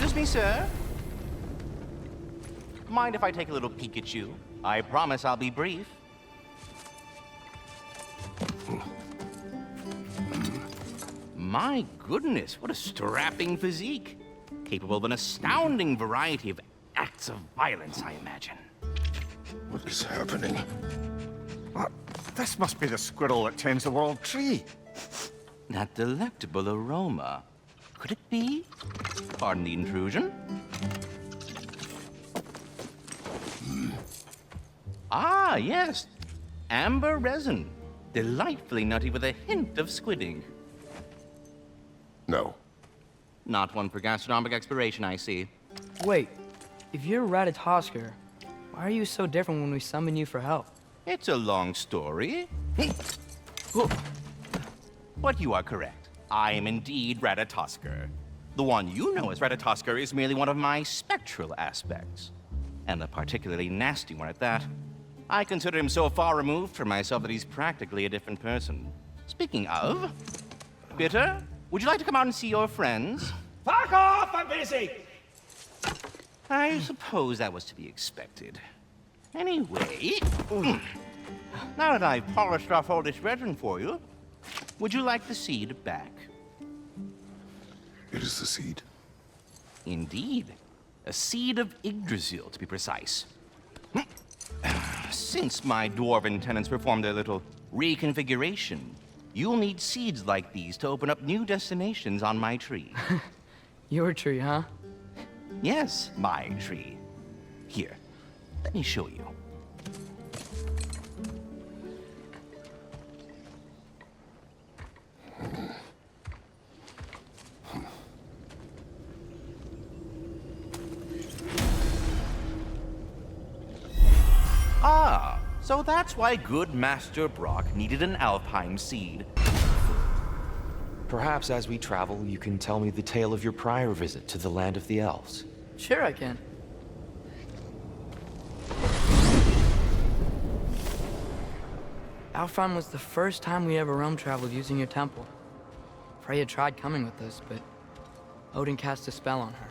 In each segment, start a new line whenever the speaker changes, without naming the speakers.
Excuse me, sir. Mind if I take a little peek at you? I promise I'll be brief. My goodness, what a strapping physique. Capable of an astounding variety of acts of violence, I imagine.
What is happening?
What? This must be the squirrel that tends the world tree.
That delectable aroma. Could it be? Pardon the intrusion. Ah, yes. Amber resin. Delightfully nutty with a hint of squid ink.
No.
Not one for gastronomic exploration, I see.
Wait, if you're Ratatosker, why are you so different when we summon you for help?
It's a long story. But you are correct. I am indeed Ratatosker. The one you know as Ratatosker is merely one of my spectral aspects. And a particularly nasty one at that. I consider him so far removed from myself that he's practically a different person. Speaking of, Bitter, would you like to come out and see your friends?
Fuck off! I'm busy!
I suppose that was to be expected. Anyway, now that I've polished off all this resin for you, would you like the seed back?
It is the seed.
Indeed. A seed of Yggdrasil, to be precise. Since my dwarven tenants performed their little reconfiguration, you'll need seeds like these to open up new destinations on my tree.
Your tree, huh?
Yes, my tree. Here, let me show you. Ah, so that's why good Master Brock needed an Alfheim seed.
Perhaps as we travel, you can tell me the tale of your prior visit to the land of the elves.
Sure I can. Alfheim was the first time we ever realm traveled using your temple. Freya tried coming with us, but Odin cast a spell on her.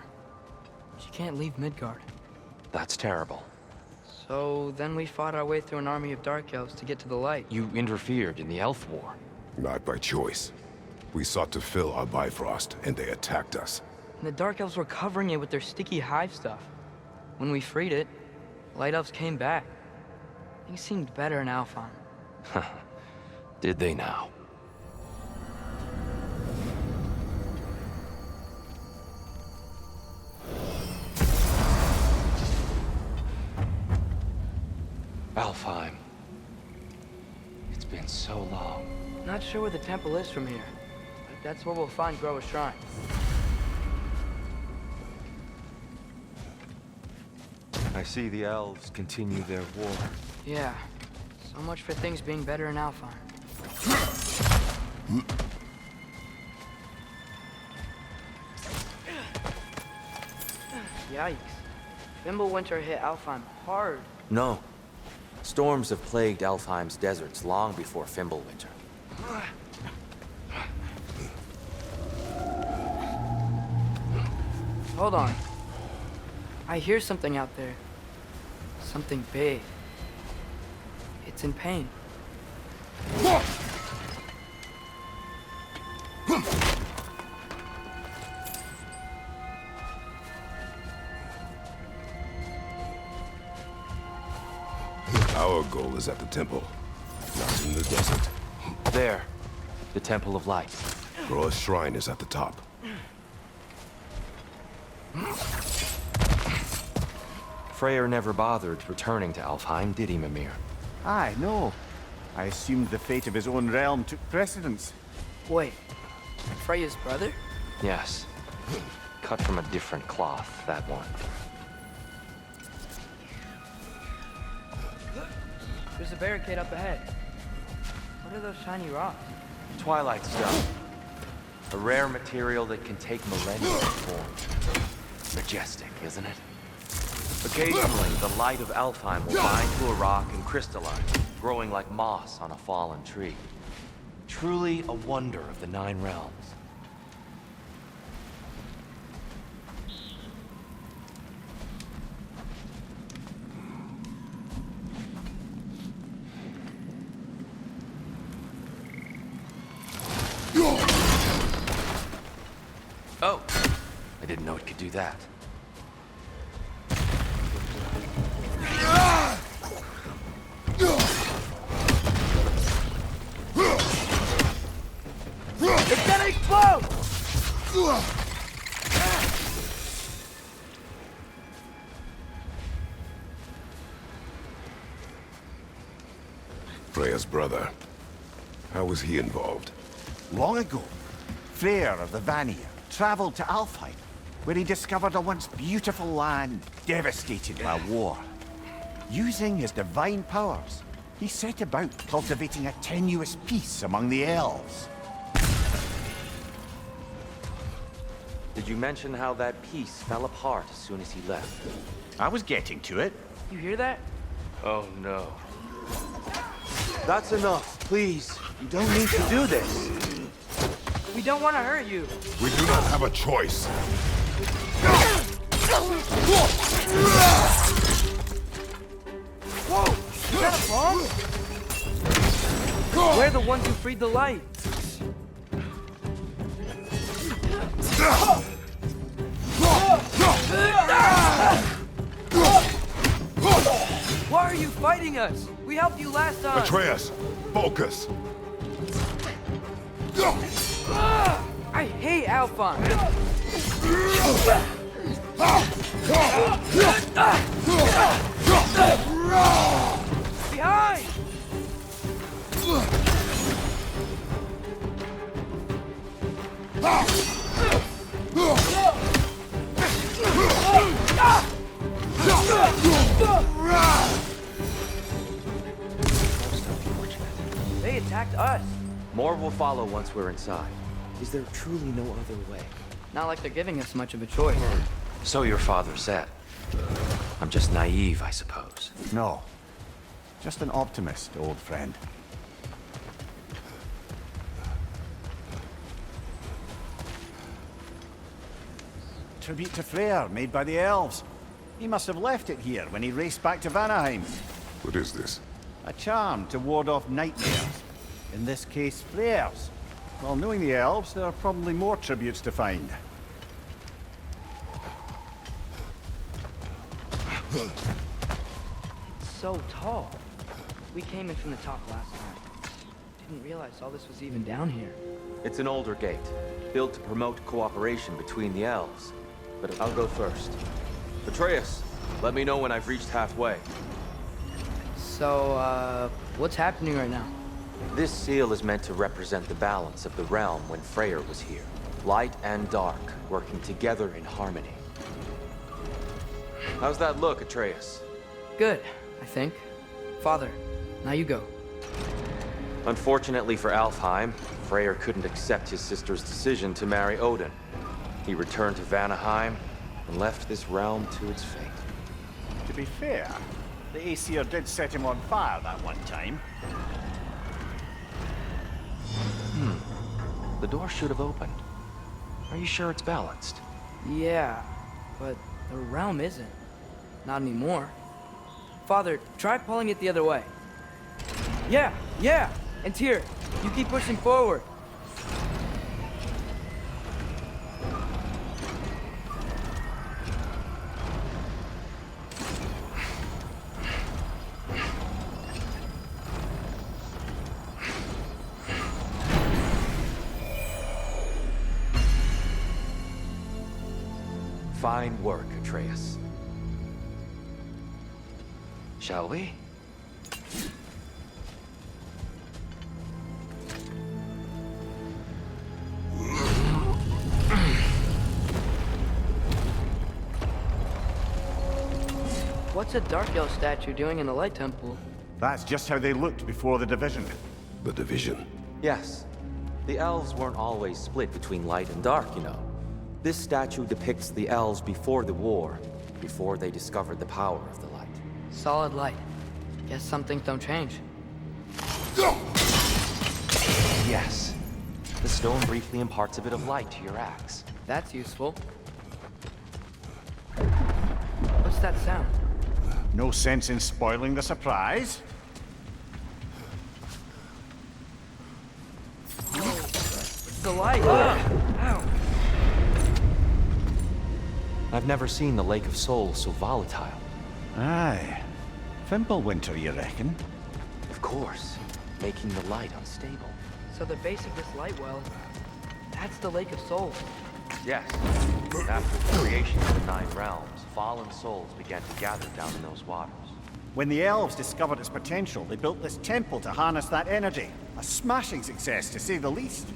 She can't leave Midgard.
That's terrible.
So then we fought our way through an army of dark elves to get to the light.
You interfered in the elf war.
Not by choice. We sought to fill our Bifrost, and they attacked us.
And the dark elves were covering it with their sticky hive stuff. When we freed it, light elves came back. Things seemed better in Alfheim.
Did they now? Alfheim. It's been so long.
Not sure where the temple is from here, but that's where we'll find Groa's shrine.
I see the elves continue their war.
Yeah, so much for things being better in Alfheim. Yikes. Fimbulwinter hit Alfheim hard.
No. Storms have plagued Alfheim's deserts long before Fimbulwinter.
Hold on. I hear something out there. Something big. It's in pain.
Our goal is at the temple, not in the desert.
There. The Temple of Light.
Groa's shrine is at the top.
Freyr never bothered returning to Alfheim, did he, Mimir?
Aye, no. I assumed the fate of his own realm took precedence.
Wait, Freya's brother?
Yes. Cut from a different cloth, that one.
There's a barricade up ahead. What are those shiny rocks?
Twilight stone. A rare material that can take millennia to form. Majestic, isn't it? Occasionally, the light of Alfheim will bind to a rock and crystallize, growing like moss on a fallen tree. Truly a wonder of the Nine Realms. Oh, I didn't know it could do that.
It's gonna explode!
Freya's brother. How was he involved?
Long ago, Freyr of the Vanir traveled to Alfheim, where he discovered a once beautiful land devastated by war. Using his divine powers, he set about cultivating a tenuous peace among the elves.
Did you mention how that piece fell apart as soon as he left?
I was getting to it.
You hear that?
Oh no. That's enough, please. You don't need to do this.
We don't want to hurt you.
We do not have a choice.
Whoa! Is that a bomb? We're the ones who freed the light. Why are you fighting us? We helped you last time.
Atreus, focus.
I hate Alphon. Behind! They attacked us.
More will follow once we're inside. Is there truly no other way?
Not like they're giving us much of a choice.
So your father said. I'm just naive, I suppose.
No. Just an optimist, old friend. Tribute to Freyr, made by the elves. He must have left it here when he raced back to Vanaheim.
What is this?
A charm to ward off nightmares. In this case, Freyr's. Well, knowing the elves, there are probably more tributes to find.
It's so tall. We came in from the top last time. Didn't realize all this was even down here.
It's an older gate, built to promote cooperation between the elves. But I'll go first. Atreus, let me know when I've reached halfway.
So, what's happening right now?
This seal is meant to represent the balance of the realm when Freyr was here. Light and dark, working together in harmony. How's that look, Atreus?
Good, I think. Father, now you go.
Unfortunately for Alfheim, Freyr couldn't accept his sister's decision to marry Odin. He returned to Vanaheim and left this realm to its fate.
To be fair, the Aesir did set him on fire that one time.
The door should have opened. Are you sure it's balanced?
Yeah, but the realm isn't. Not anymore. Father, try pulling it the other way. Yeah! And Tyr, you keep pushing forward.
Fine work, Atreus. Shall we?
What's a Dark Elf statue doing in the Light Temple?
That's just how they looked before the division.
The division.
Yes. The elves weren't always split between light and dark, you know. This statue depicts the elves before the war, before they discovered the power of the light.
Solid light. Guess some things don't change.
Yes. The stone briefly imparts a bit of light to your axe.
That's useful. What's that sound?
No sense in spoiling the surprise.
It's the light. Ow!
I've never seen the Lake of Souls so volatile.
Aye. Fimbulwinter, you reckon?
Of course, making the light unstable.
So the base of this light well, that's the Lake of Souls.
Yes. After the creation of the Nine Realms, fallen souls began to gather down in those waters.
When the elves discovered its potential, they built this temple to harness that energy. A smashing success, to say the least.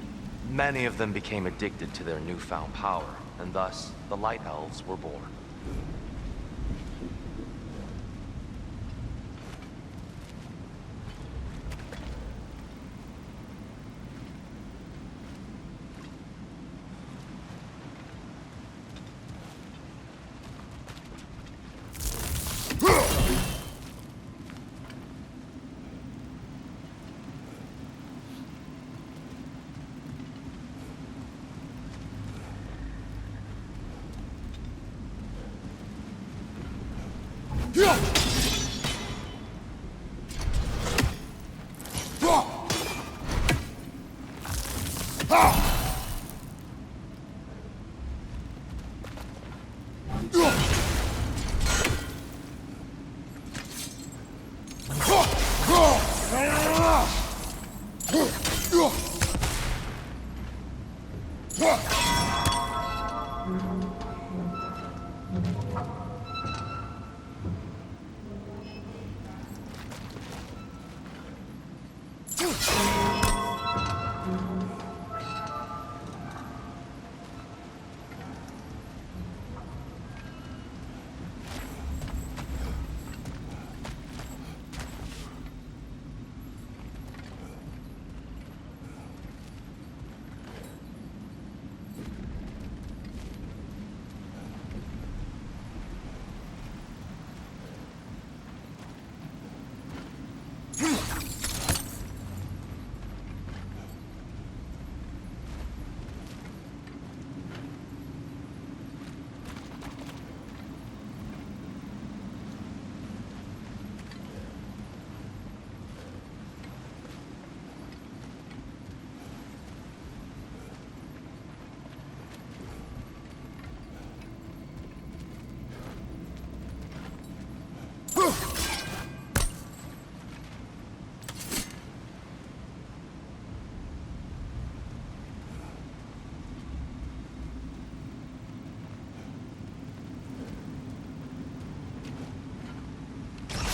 Many of them became addicted to their newfound power, and thus, the Light Elves were born.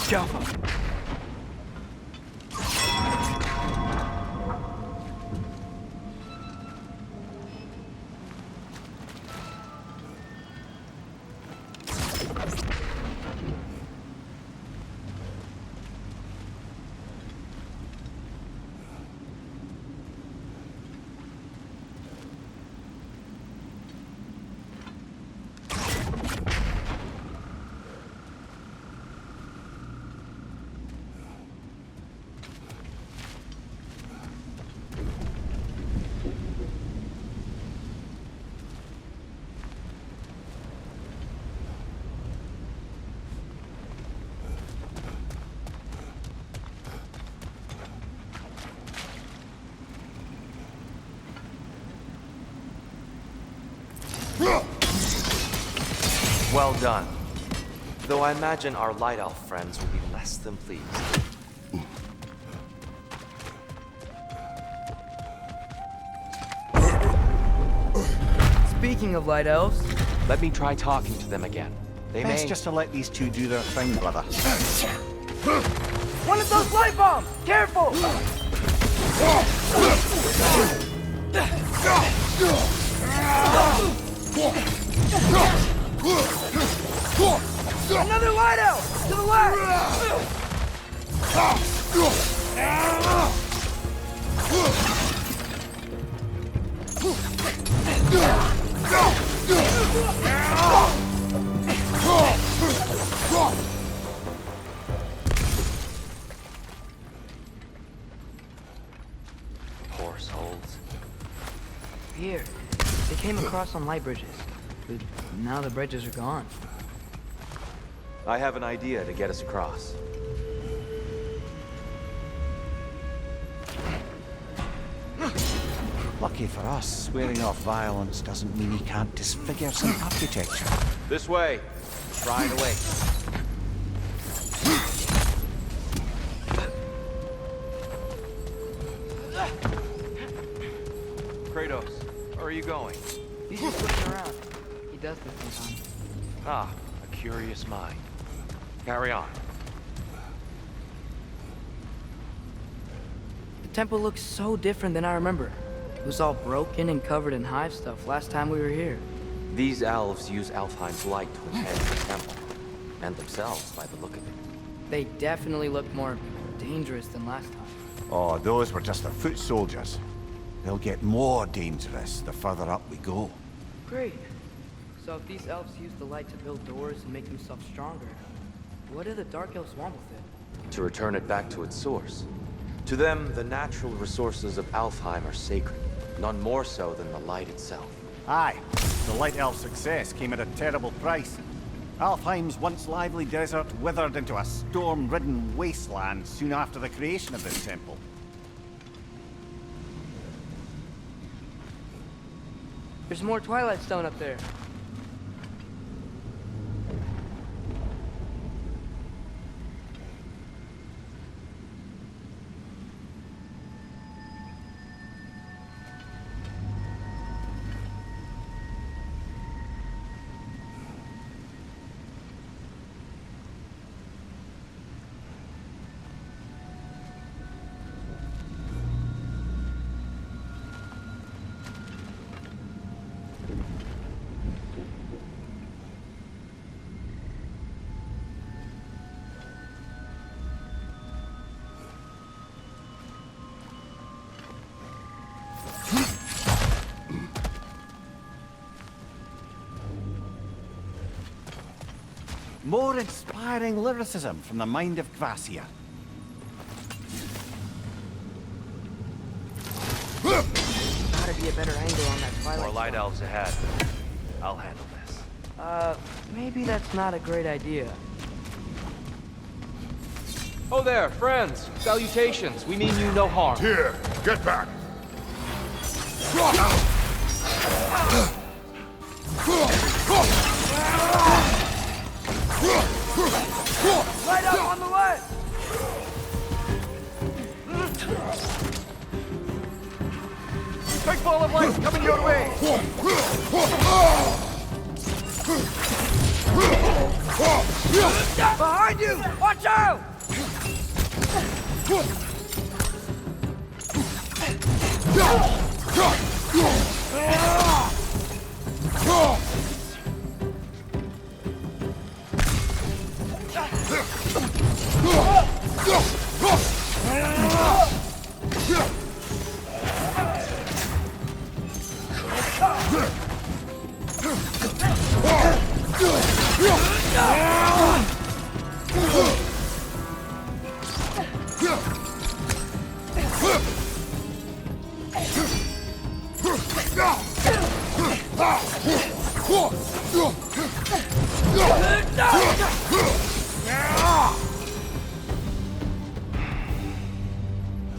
Java.
Well done. Though I imagine our Light Elf friends will be less than pleased.
Speaking of light elves,
Let me try talking to them again. They
Best
may...
just to let these two do their thing, brother.
one of those light bombs! Careful! Another light elf! To the left!
Poor souls.
Here, they came across on light bridges, but now the bridges are gone.
I have an idea to get us across.
Lucky for us, swearing off violence doesn't mean he can't disfigure some architecture.
This way. Shrine awaits. Kratos, where are you going?
He's just looking around. He does this sometimes.
Ah, a curious mind. Carry on.
The temple looks so different than I remember. It was all broken and covered in hive stuff last time we were here.
These elves use Alfheim's light to enhance the temple. And themselves, by the look of it.
They definitely look more dangerous than last time.
Oh, those were just the foot soldiers. They'll get more dangerous the further up we go.
Great. So if these elves use the light to build doors and make themselves stronger, what do the Dark Elves want with it?
To return it back to its source. To them, the natural resources of Alfheim are sacred, none more so than the light itself.
Aye, the Light Elf's success came at a terrible price. Alfheim's once lively desert withered into a storm-ridden wasteland soon after the creation of this temple.
There's more Twilight Stone up there.
More inspiring lyricism from the mind of Gracia.
Gotta be a better angle on that Twilight
More light
Stone.
elves ahead. I'll handle this.
Maybe that's not a great idea.
Oh there, friends. Salutations. We mean you no harm.
Here, get back!
Light up on the left!
Big ball of light coming your way!
Behind you! Watch out!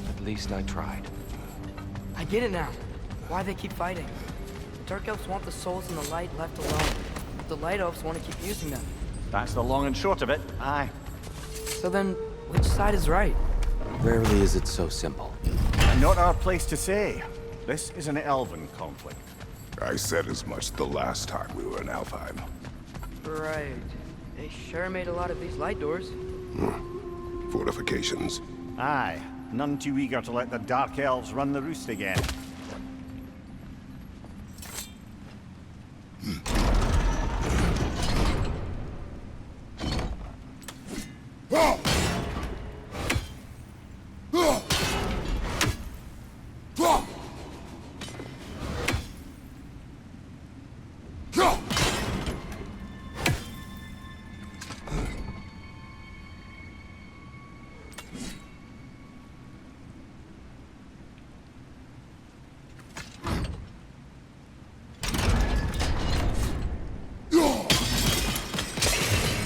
At least I tried.
I get it now. Why they keep fighting. The Dark Elves want the souls in the light left alone. But the Light Elves want to keep using them.
That's the long and short of it, aye.
So then, which side is right?
Rarely is it so simple.
And not our place to say. This is an elven conflict.
I said as much the last time we were in Alfheim.
Right. They sure made a lot of these light doors.
Fortifications.
Aye, none too eager to let the Dark Elves run the roost again.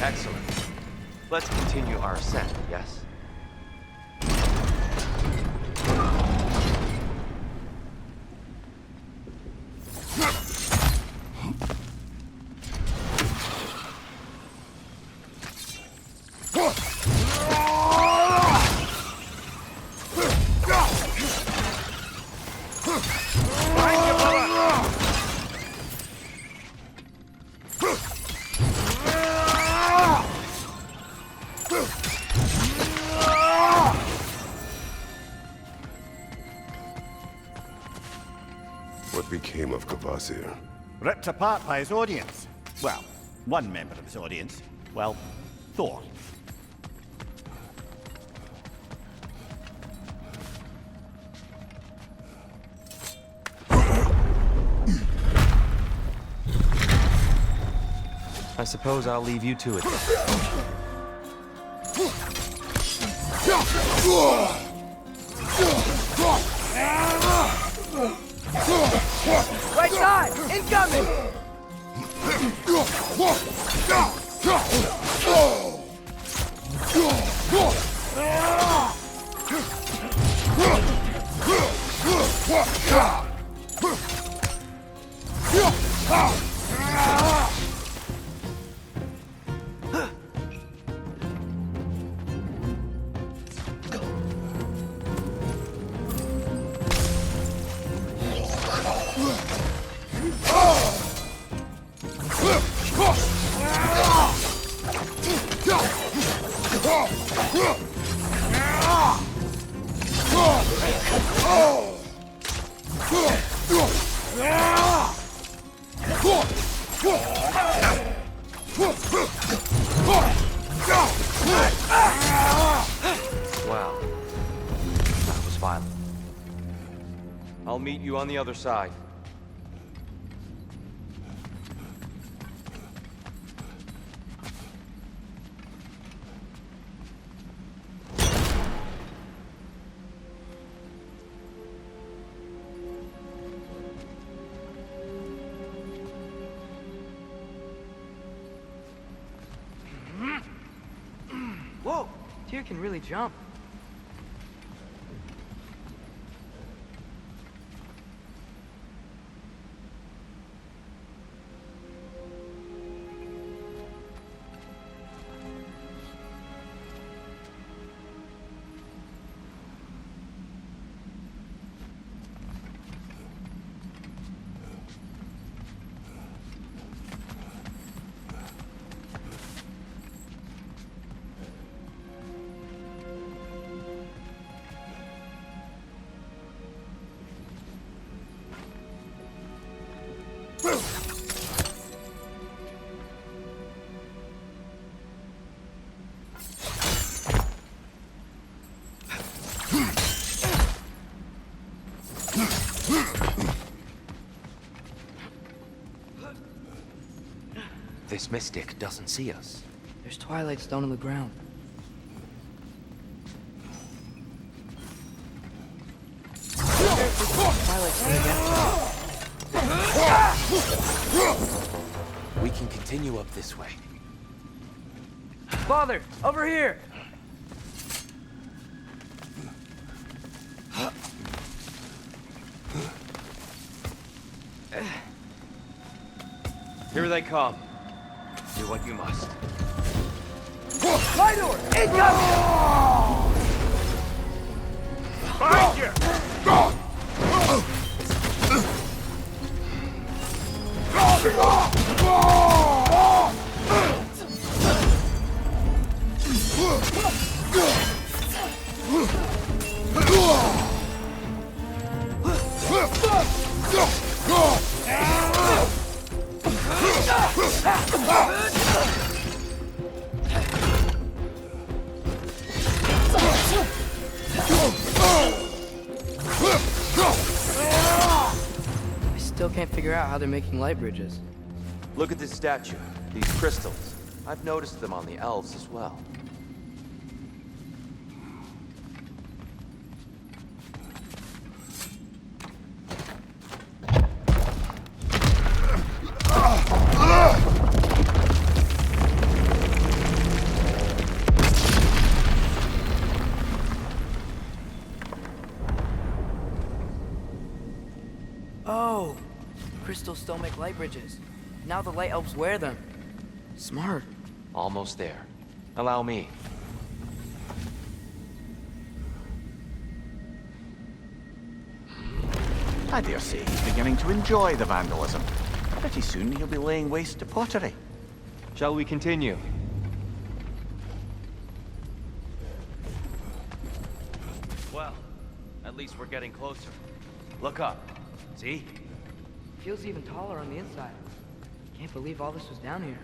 Excellent. Let's continue our ascent, yes?
became of Kvasir?
Ripped apart by his audience. Well, one member of his audience. Well, Thor.
I suppose I'll leave you to it then.
Right side! Incoming!
Wow. That was violent. I'll meet you on the other side.
Whoa! Tyr can really jump.
This mystic doesn't see us.
There's Twilight Stone on the ground. Twilight Stone again.
We can continue up this way.
Father, over here!
Here they come. Do what you must.
My door! Incoming!
Behind you!
I still can't figure out how they're making light bridges.
Look at this statue. These crystals. I've noticed them on the elves as well.
Oh! Crystals still make light bridges. Now the light elves wear them. Smart.
Almost there. Allow me.
I dare say he's beginning to enjoy the vandalism. Pretty soon he'll be laying waste to pottery.
Shall we continue? Well, at least we're getting closer. Look up. See?
feels even taller on the inside. Can't believe all this was down here.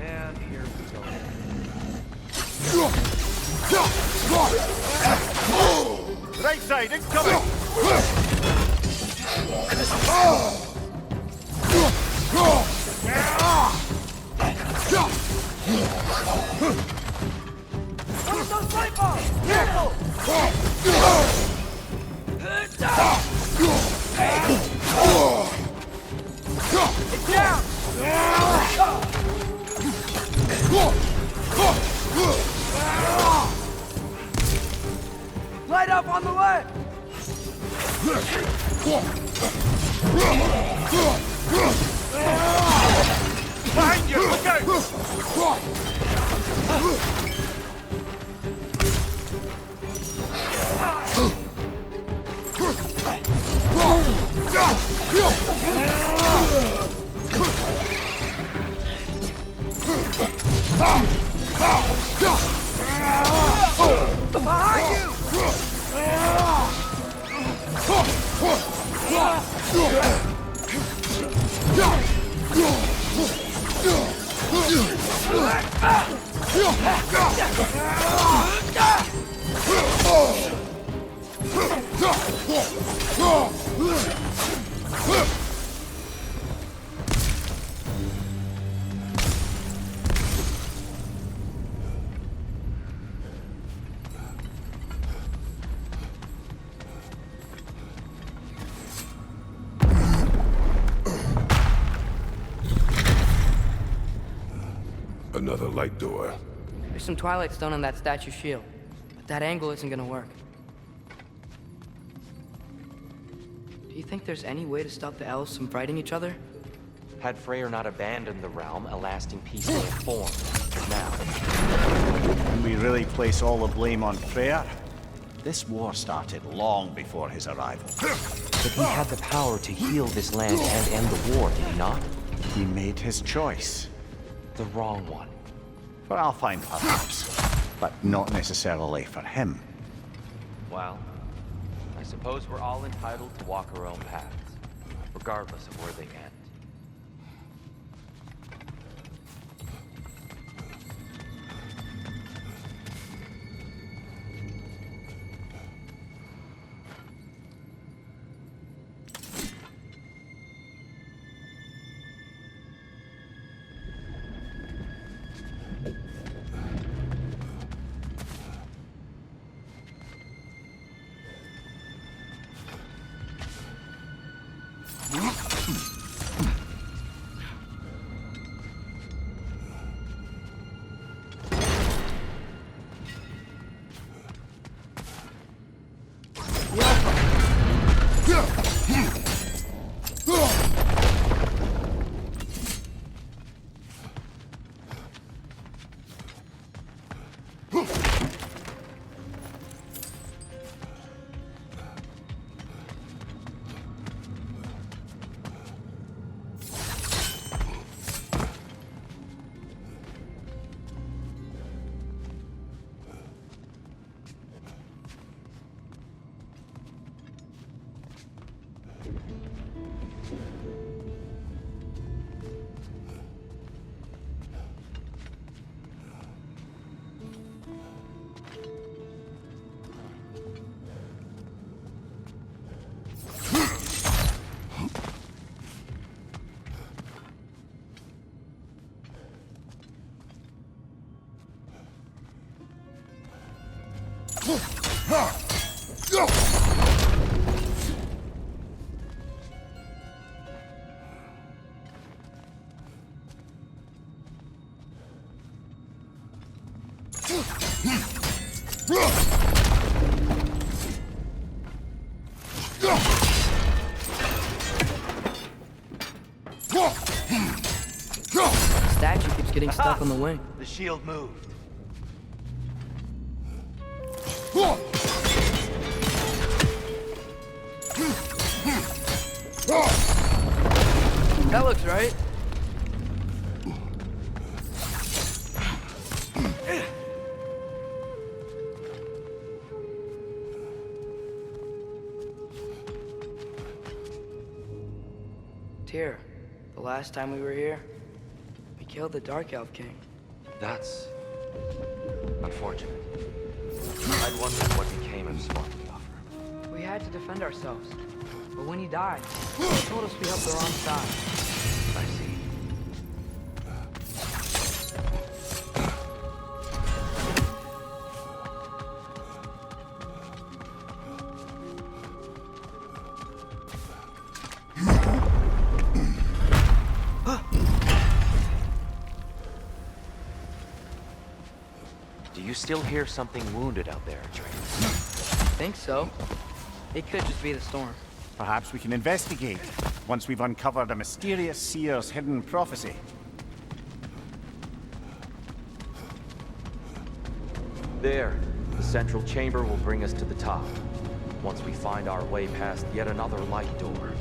And here we go.
Right side, incoming!
One of those light bulbs! Careful! It's down! Light up on the left!
Behind you, look out!
Behind you!
Another light door.
There's some Twilight Stone on that statue shield, but that angle isn't gonna work. Do you think there's any way to stop the elves from fighting each other?
Had Freyr not abandoned the realm, a lasting peace may have formed. Now,
Can we really place all the blame on Freyr? This war started long before his arrival.
but he had the power to heal this land and end the war, did he not?
He made his choice.
The wrong one.
For Alfheim, perhaps, but not necessarily for him.
Well, I suppose we're all entitled to walk our own paths, regardless of where they end.
getting stuck on the wing.
The shield moved.
That looks right. Tyr, the last time we were here, we killed the Dark Elf King.
That's unfortunate. I'd wondered what became of Sparky Offer.
We had to defend ourselves. But when he died, he told us we helped the wrong side.
I see. Do you still hear something wounded out there, Atreus?
Think so. It could just be the storm.
Perhaps we can investigate, once we've uncovered a mysterious seer's hidden prophecy.
There, the central chamber will bring us to the top, once we find our way past yet another light door.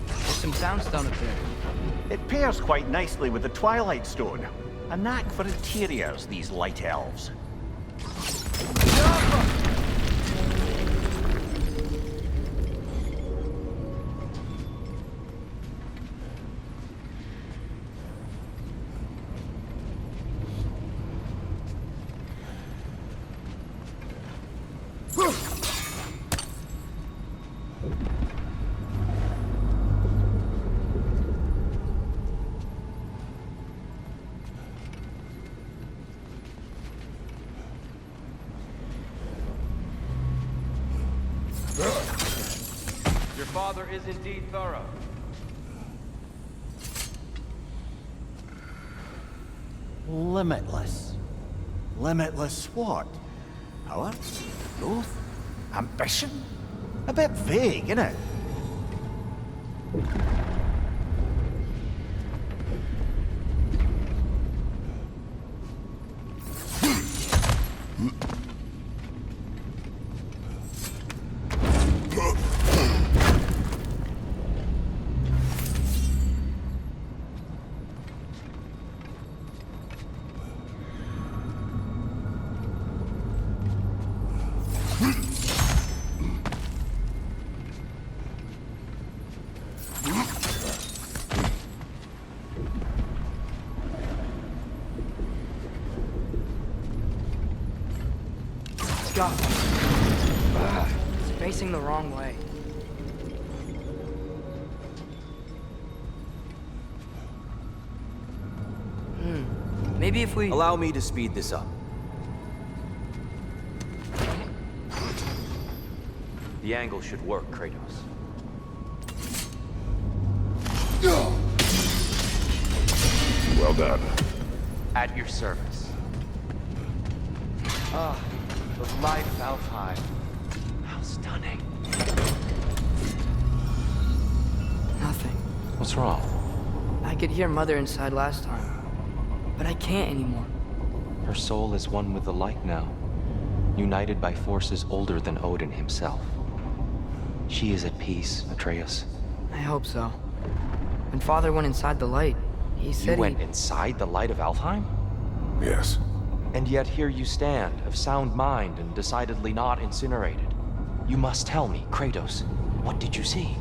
There's some soundstone up there.
It pairs quite nicely with the Twilight Stone. A knack for interiors, these light elves.
Your father is indeed thorough.
Limitless. Limitless what? Power? Growth? Ambition? A bit vague, innit?
Go. It's facing the wrong way. Maybe if we...
Allow me to speed this up.
The angle should work, Kratos.
Well done.
At your service. Ah, the light of Alfheim. How stunning.
Nothing.
What's wrong?
I could hear Mother inside last time. But I can't anymore.
Her soul is one with the light now, united by forces older than Odin himself. She is at peace, Atreus.
I hope so. When Father went inside the light, he said
You went inside the light of Alfheim?
Yes.
And yet here you stand, of sound mind and decidedly not incinerated. You must tell me, Kratos, what did you see?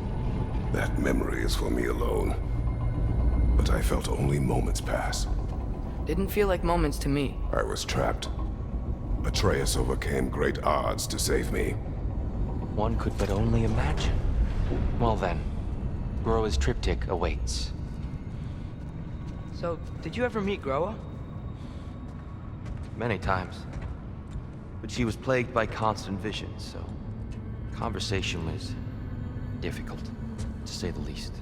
That memory is for me alone. But I felt only moments pass.
Didn't feel like moments to me.
I was trapped. Atreus overcame great odds to save me.
One could but only imagine. Well then, Groa's triptych awaits.
So, did you ever meet Groa?
Many times. But she was plagued by constant visions, so conversation was difficult, to say the least.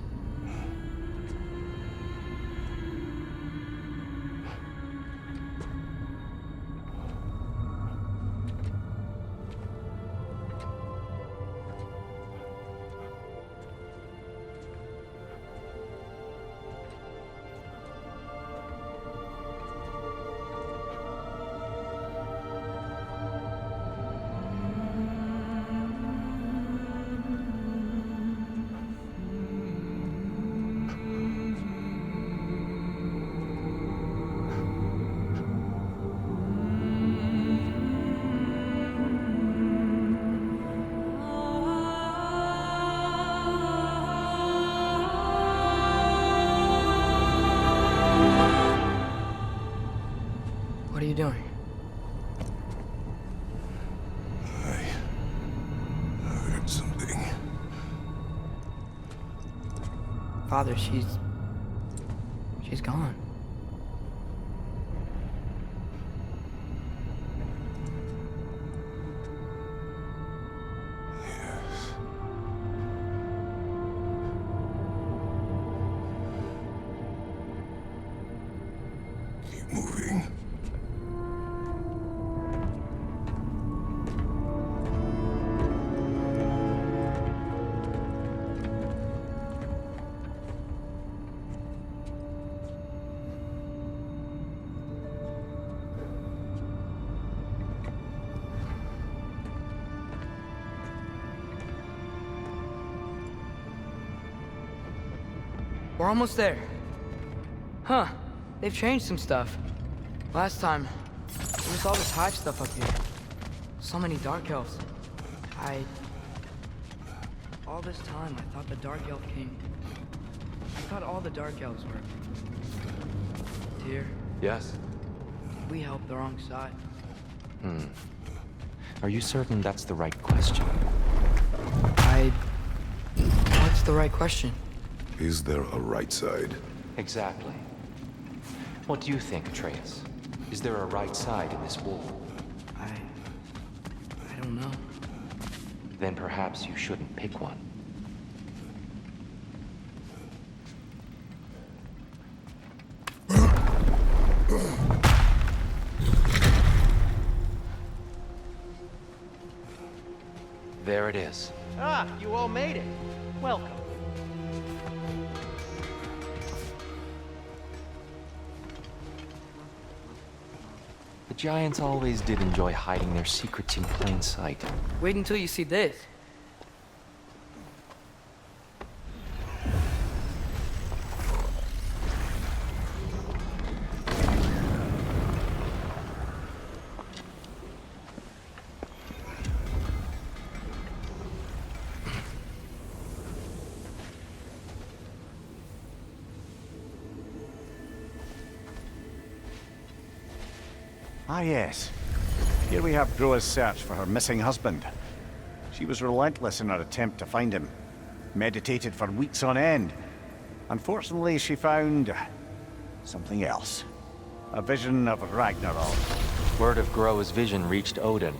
What are you doing?
I heard something.
Father, she's gone.
Keep moving.
We're almost there. Huh. They've changed some stuff. Last time, there was all this hive stuff up here. So many Dark Elves. All this time, I thought the Dark Elf King... I thought all the Dark Elves were... Tyr,
Yes?
we helped the wrong side.
Are you certain that's the right question?
What's the right question?
Is there a right side?
Exactly. What do you think, Atreus? Is there a right side in this war?
I don't know.
Then perhaps you shouldn't pick one. There it is.
Ah, you all made it. Welcome.
The giants always did enjoy hiding their secrets in plain sight.
Wait until you see this.
Ah, yes. Here we have Groa's search for her missing husband. She was relentless in her attempt to find him. Meditated for weeks on end. Unfortunately, she found... something else. A vision of Ragnarok.
Word of Groa's vision reached Odin.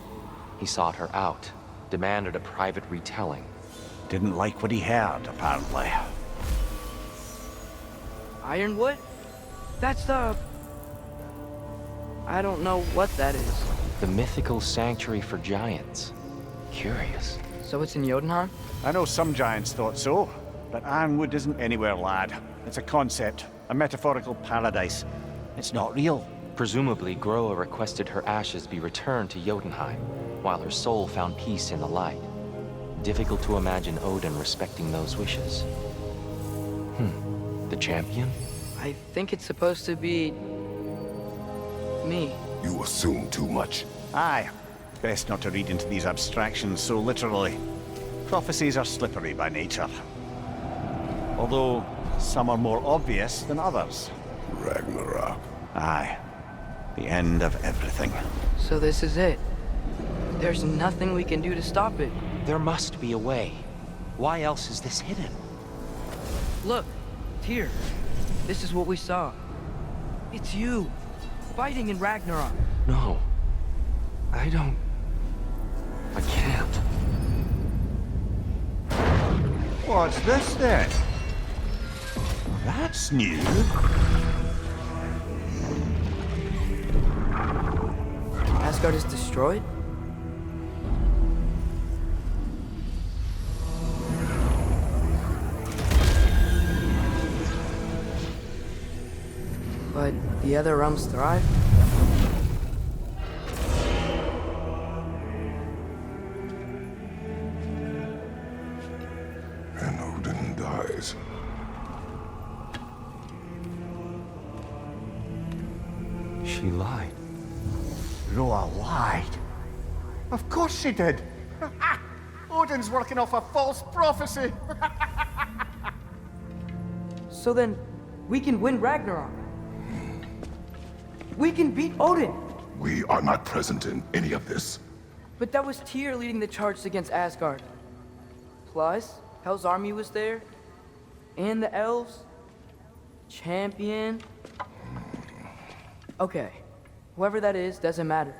He sought her out, demanded a private retelling.
Didn't like what he heard, apparently.
Ironwood? That's the... I don't know what that is.
The mythical sanctuary for giants. Curious.
So it's in Jotunheim?
I know some giants thought so, but Ironwood isn't anywhere, lad. It's a concept, a metaphorical paradise. It's not real.
Presumably, Groa requested her ashes be returned to Jotunheim, while her soul found peace in the light. Difficult to imagine Odin respecting those wishes. The champion?
I think it's supposed to be... me.
You assume too much.
Aye. Best not to read into these abstractions so literally. Prophecies are slippery by nature. Although, some are more obvious than others.
Ragnarok.
Aye. The end of everything.
So this is it. There's nothing we can do to stop it.
There must be a way. Why else is this hidden?
Look, Tyr. This is what we saw. It's you, fighting in Ragnarok.
No. I don't... I can't.
What's this then? That's new.
Asgard is destroyed? But the other realms thrive?
And Odin dies.
She lied.
Groa lied. Of course she did. Odin's working off a false prophecy.
So then, we can win Ragnarok. We can beat Odin.
We are not present in any of this.
But that was Tyr leading the charge against Asgard. Plus, Hell's army was there. And the elves. Champion. Okay, whoever that is doesn't matter.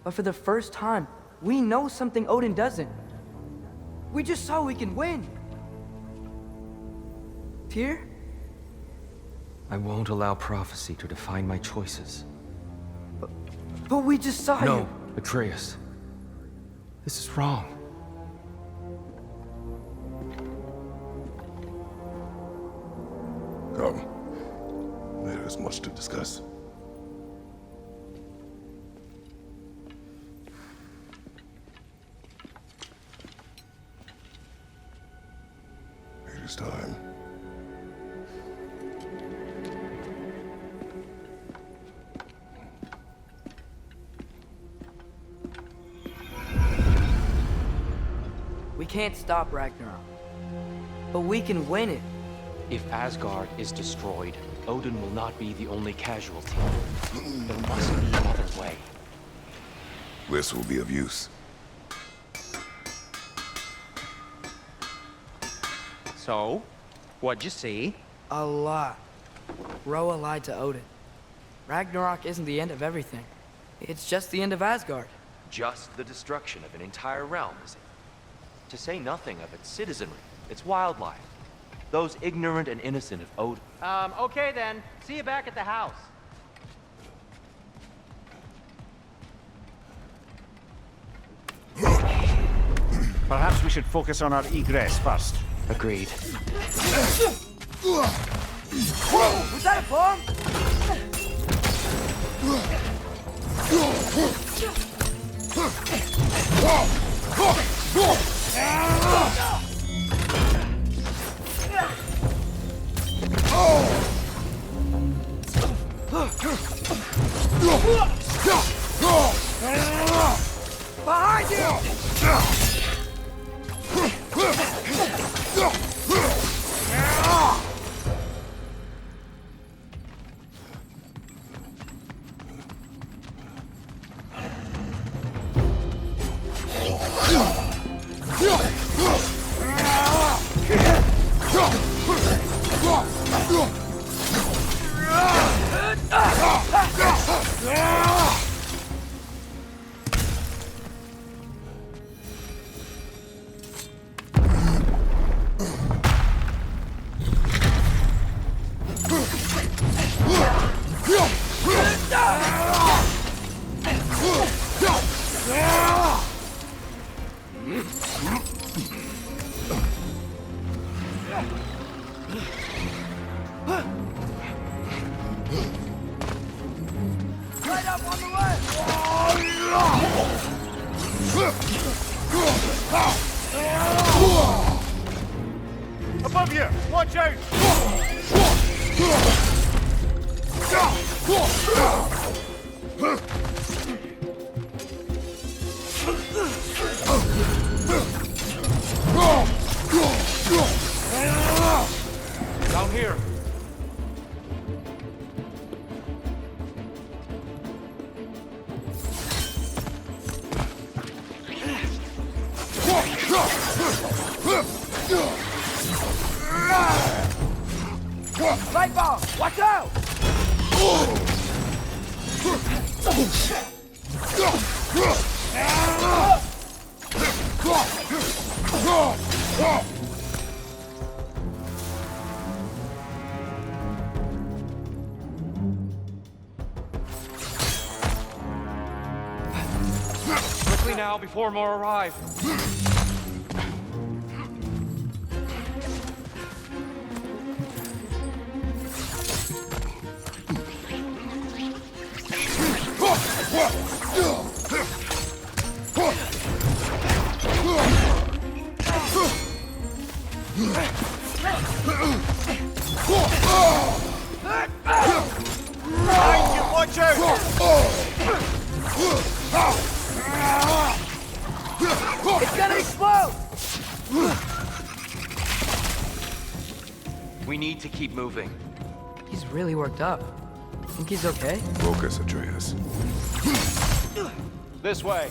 But for the first time, we know something Odin doesn't. We just saw we can win. Tyr?
I won't allow prophecy to define my choices.
But we just saw
No,
you.
Atreus. This is wrong.
Come. There is much to discuss. It is time.
We can't stop Ragnarok. But we can win it.
If Asgard is destroyed, Odin will not be the only casualty. There must be another way.
This will be of use.
So, what'd you see?
A lot. Groa lied to Odin. Ragnarok isn't the end of everything. It's just the end of Asgard.
Just the destruction of an entire realm, is it? To say nothing of its citizenry, its wildlife. Those ignorant and innocent of Odin.
Okay then. See you back at the house.
Perhaps we should focus on our egress first.
Agreed.
Was that a bomb? Behind you! Right up on the left!
Above you! Watch out!
Down here.
Light bulb! Watch out!
now before more arrive.
Watch out!
It's gonna explode!
We need to keep moving.
He's really worked up. Think he's okay?
Focus, Atreus.
This way.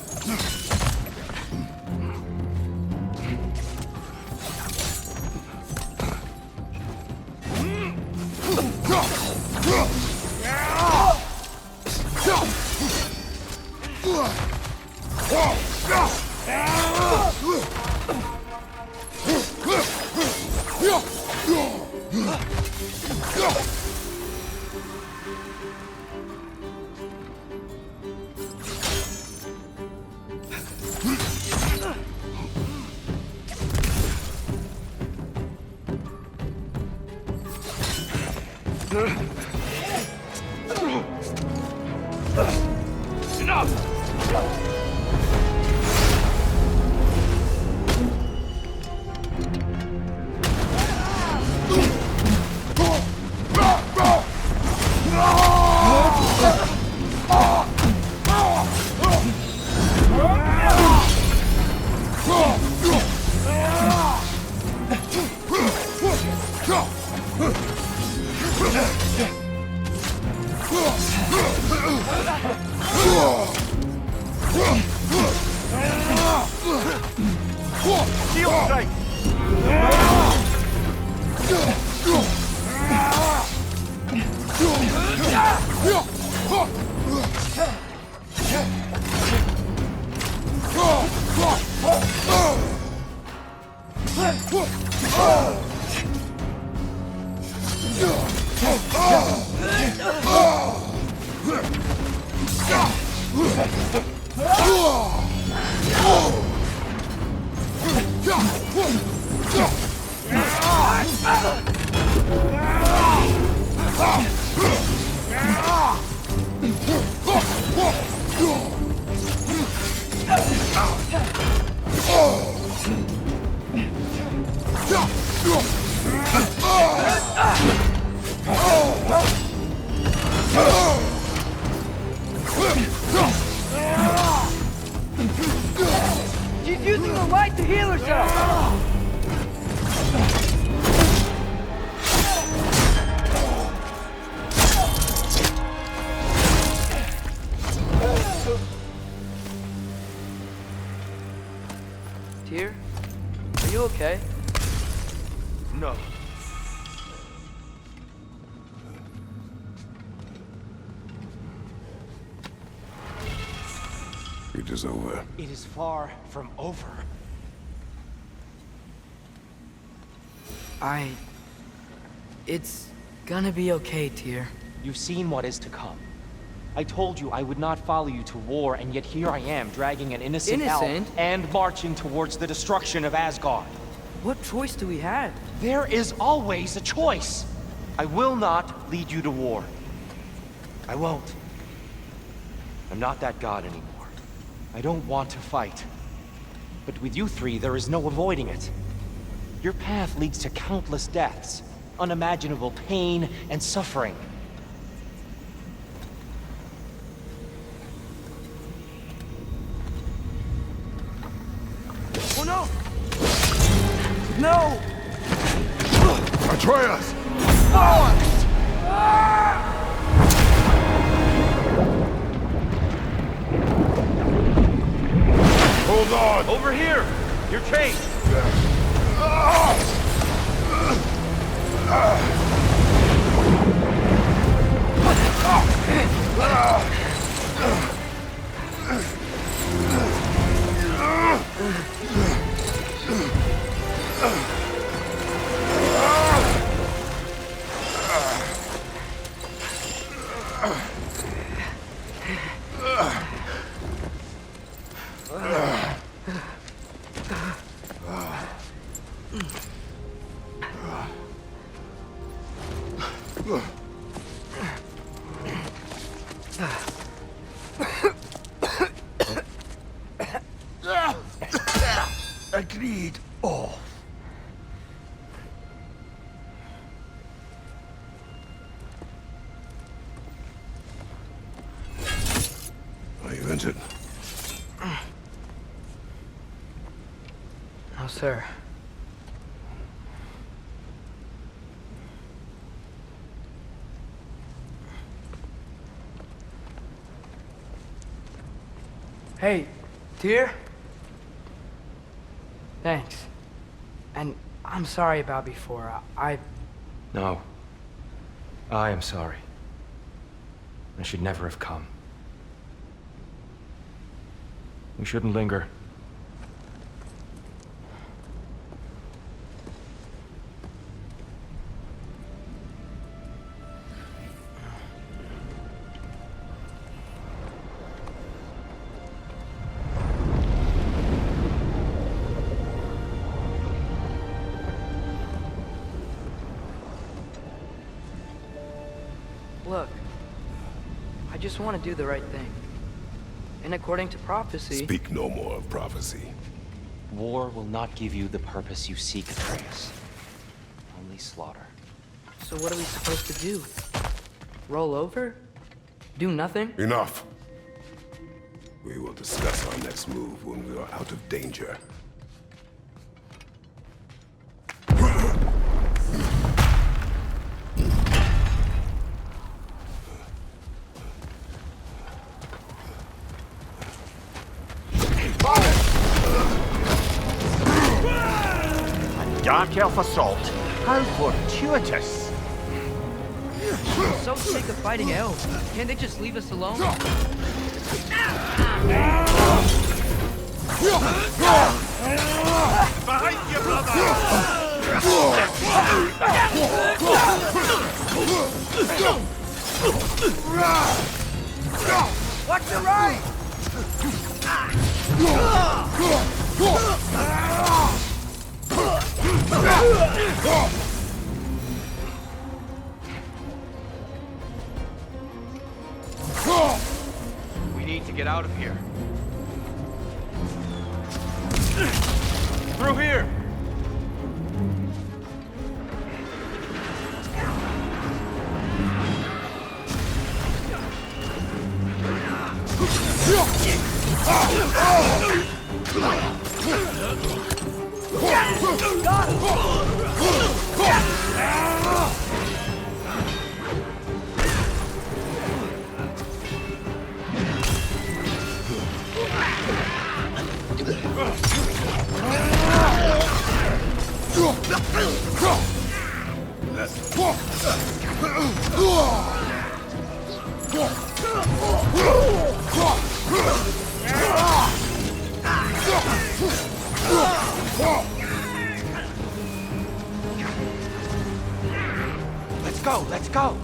She's using the light to heal herself! Tyr, are you okay?
No.
It is over.
It is far from over.
It's gonna be okay, Tyr.
You've seen what is to come. I told you I would not follow you to war, and yet here I am, dragging an innocent elf
Innocent?
and marching towards the destruction of Asgard.
What choice do we have?
There is always a choice.
I will not lead you to war. I won't. I'm not that god anymore.
I don't want to fight. But with you three, there is no avoiding it. Your path leads to countless deaths, unimaginable pain and suffering.
Oh no! No!
Atreus! Hold on!
Over here! Your chase!
Agreed. Oh.
Are you injured?
No, sir. Hey, Tyr? Thanks. And I'm sorry about before.
No. I am sorry. I should never have come. We shouldn't linger.
Look, I just want to do the right thing. And according to prophecy...
Speak no more of prophecy.
War will not give you the purpose you seek, Atreus. Only slaughter.
So what are we supposed to do? Roll over? Do nothing?
Enough! We will discuss our next move when we are out of danger.
Dark elf assault. How fortuitous.
I'm so sick of fighting elves. Can't they just leave us alone?
Behind you, brother!
Watch the right!
We need to get out of here.
Through here!
Let's go, let's go!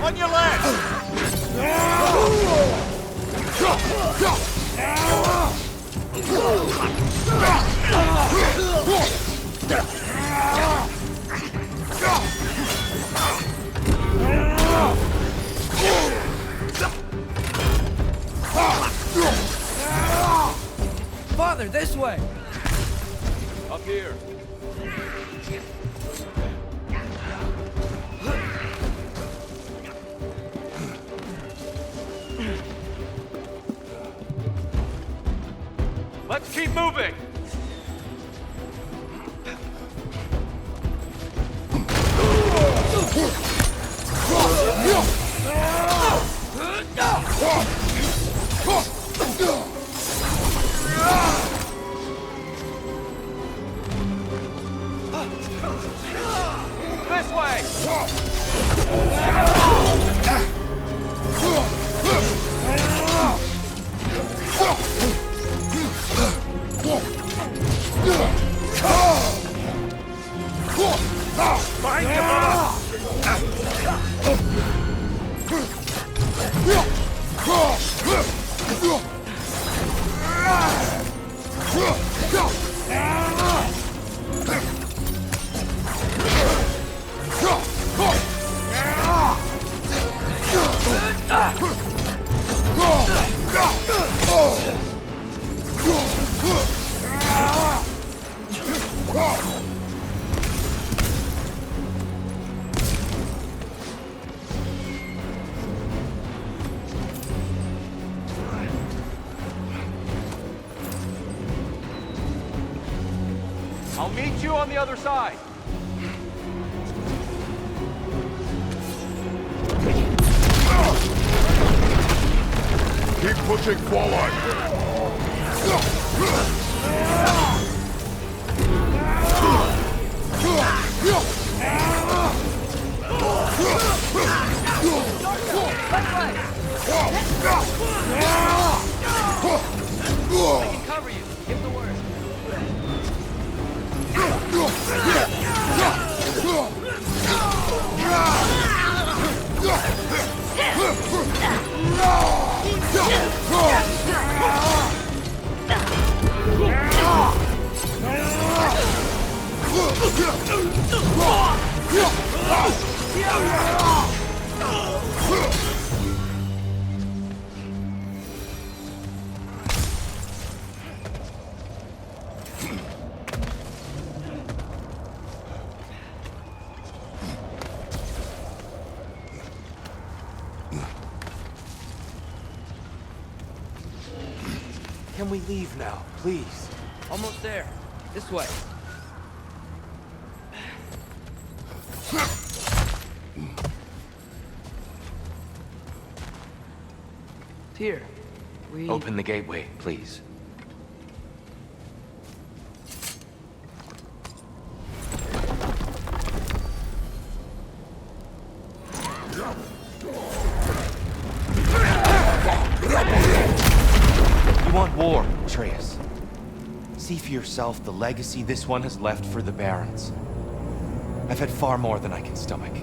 On your left!
Father, this way!
Up here. Let's keep moving! way! Find him, I'll meet you on the other side.
Keep pushing forward!
I can cover you. Give the word.
Can we leave now, please?
Almost there. This way. Here. We...
Open the gateway, please.
You want war, Atreus. See for yourself the legacy this one has left for the Barons. I've had far more than I can stomach.